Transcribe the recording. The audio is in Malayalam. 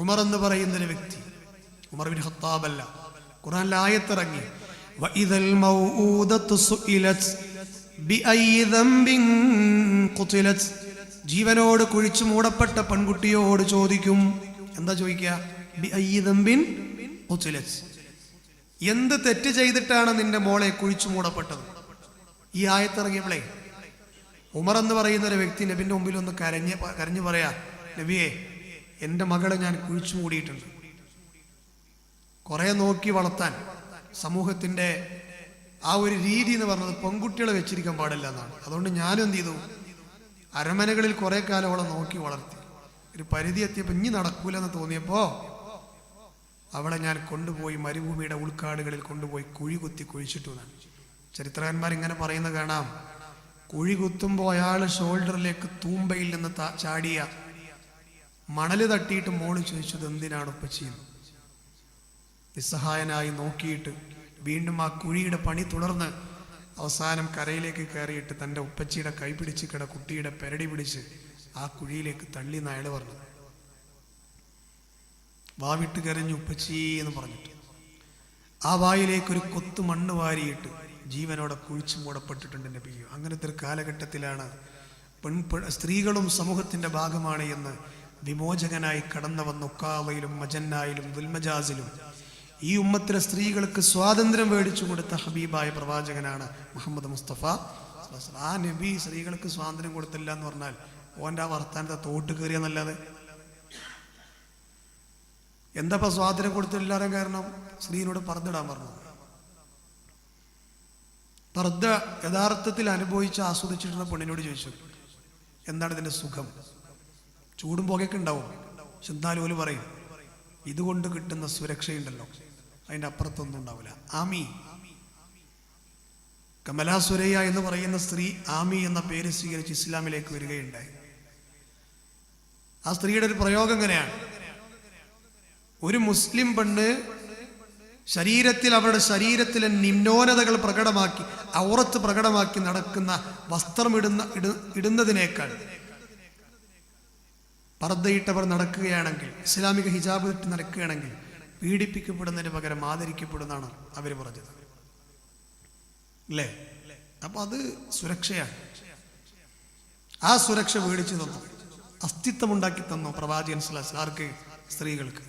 ഉമർ എന്ന് പറയുന്നൊരു വ്യക്തി, ഉമർ ബിൻ ഖത്താബ് അല്ല, ഖുർആനിൽ ആയത്തിറങ്ങി വഇദൽ മൗഊദതു സുഇലത് ബിഅയ്യി ദംബിൻ ഖുതിലത്, ജീവനോട് കുഴിച്ചു മൂടപ്പെട്ട പെൺകുട്ടിയോട് ചോദിക്കും. എന്താ ചോദിക്കുക? ബിഅയ്യി ദംബിൻ ഖുതിലത്, എന്ത് തെറ്റ് ചെയ്തിട്ടാണ് നിന്റെ മോളെ കുഴിച്ചു മൂടപ്പെട്ടത്? ഈ ആയത്തിറങ്ങിയപ്പോഴേ ഉമർ എന്ന് പറയുന്ന ഒരു വ്യക്തി നബിന്റെ മുമ്പിൽ ഒന്ന് കരഞ്ഞു പറയാ, നബിയെ, എൻ്റെ മകളെ ഞാൻ കുഴിച്ചു മൂടിയിട്ടുണ്ട്. കുറെ നോക്കി വളർത്താൻ സമൂഹത്തിന്റെ ആ ഒരു രീതി എന്ന് പറഞ്ഞത് പെൺകുട്ടികളെ വെച്ചിരിക്കാൻ പാടില്ല എന്നാണ്. അതുകൊണ്ട് ഞാനും എന്ത് ചെയ്തു, അരമനകളിൽ കുറെ കാലം അവളെ നോക്കി വളർത്തി. ഒരു പരിധി എത്തിയപ്പോൾ ഇനി നടക്കൂലെന്ന് തോന്നിയപ്പോ അവളെ ഞാൻ കൊണ്ടുപോയി മരുഭൂമിയുടെ ഉൾക്കാടുകളിൽ കൊണ്ടുപോയി കുഴി കുത്തി കുഴിച്ചിട്ടു എന്നാണ്. ചരിത്രകാരന്മാർ ഇങ്ങനെ പറയുന്നത് കാണാം. കുഴി കുത്തുമ്പോൾ അയാൾ ഷോൾഡറിലേക്ക് തൂമ്പയിൽ നിന്ന് ചാടിയ മണല് തട്ടിയിട്ട് മോള് ചോദിച്ചത് എന്തിനാണ് ഉപ്പച്ചിന്ന്. നിസ്സഹായനായി നോക്കിയിട്ട് വീണ്ടും ആ കുഴിയുടെ പണി തുടർന്ന് അവസാനം കരയിലേക്ക് കയറിയിട്ട് തൻ്റെ ഉപ്പച്ചിയുടെ കൈ പിടിച്ച് കുട്ടിയുടെ പെരടി പിടിച്ച് ആ കുഴിയിലേക്ക് തള്ളി അയാൾ പറഞ്ഞത്. വാവിട്ട് കരഞ്ഞു ഉപ്പച്ചി എന്ന് പറഞ്ഞിട്ട് ആ വായിലേക്കൊരു കൊത്തു മണ്ണ് വാരിയിട്ട് ജീവനോടെ കുഴിച്ചു മൂടപ്പെട്ടിട്ടുണ്ട് നബി. അങ്ങനത്തെ ഒരു കാലഘട്ടത്തിലാണ് സ്ത്രീകളും സമൂഹത്തിന്റെ ഭാഗമാണ് എന്ന് വിമോചകനായി കടന്നു വന്ന ഉക്കാവയിലും മജന്നായിലും ദുൽമജാസിലും ഈ ഉമ്മത്തിലെ സ്ത്രീകൾക്ക് സ്വാതന്ത്ര്യം മേടിച്ചു കൊടുത്ത ഹബീബായ പ്രവാചകനാണ് മുഹമ്മദ് മുസ്തഫ. ആ നബി സ്ത്രീകൾക്ക് സ്വാതന്ത്ര്യം കൊടുത്തില്ല എന്ന് പറഞ്ഞാൽ ഓൻ്റെ ആ വർത്താനത്തെ തോട്ട് കയറിയെന്നല്ലാതെ എന്താ സ്വാതന്ത്ര്യം കൊടുത്തില്ലാതെ കാരണം സ്ത്രീനോട് പർദ്ദയിടാൻ പറഞ്ഞു. പർദ്ദ യഥാർത്ഥത്തിൽ അനുഭവിച്ച് ആസ്വദിച്ചിട്ടുള്ള പെണ്ണിനോട് ചോദിച്ചു, എന്താണ് ഇതിന്റെ സുഖം? ചൂടും പുകയൊക്കെ ഉണ്ടാവും, പക്ഷെ എന്നാലും ഓല് പറയും ഇതുകൊണ്ട് കിട്ടുന്ന സുരക്ഷയുണ്ടല്ലോ, അതിൻ്റെ അപ്പുറത്തൊന്നും ഉണ്ടാവില്ല. ആമി കമലാ സുരയ്യ എന്ന് പറയുന്ന സ്ത്രീ ആമി എന്ന പേര് സ്വീകരിച്ച് ഇസ്ലാമിലേക്ക് വരികയുണ്ടായി. ആ സ്ത്രീയുടെ ഒരു പ്രയോഗം എങ്ങനെയാണ്? ഒരു മുസ്ലിം പെണ്ണ് ശരീരത്തിൽ അവരുടെ ശരീരത്തിലെ നിമ്നോന്നതകൾ പ്രകടമാക്കി ഔറത്ത് പ്രകടമാക്കി നടക്കുന്ന വസ്ത്രം ഇടുന്നതിനേക്കാൾ പർദ്ദയിട്ടവർ നടക്കുകയാണെങ്കിൽ, ഇസ്ലാമിക ഹിജാബ് ഇട്ട് നടക്കുകയാണെങ്കിൽ പീഡിപ്പിക്കപ്പെടുന്നതിന് പകരം ആദരിക്കപ്പെടുന്നതാണ് അവർ പറഞ്ഞത് അല്ലേ? അപ്പൊ അത് സുരക്ഷയാണ്. ആ സുരക്ഷ മേടിച്ചു തന്നു, അസ്തിത്വം ഉണ്ടാക്കി തന്നു പ്രവാചകൻ സ്വല്ലല്ലാഹു അലൈഹി വസല്ലം. ആർക്ക്? സ്ത്രീകൾക്ക്.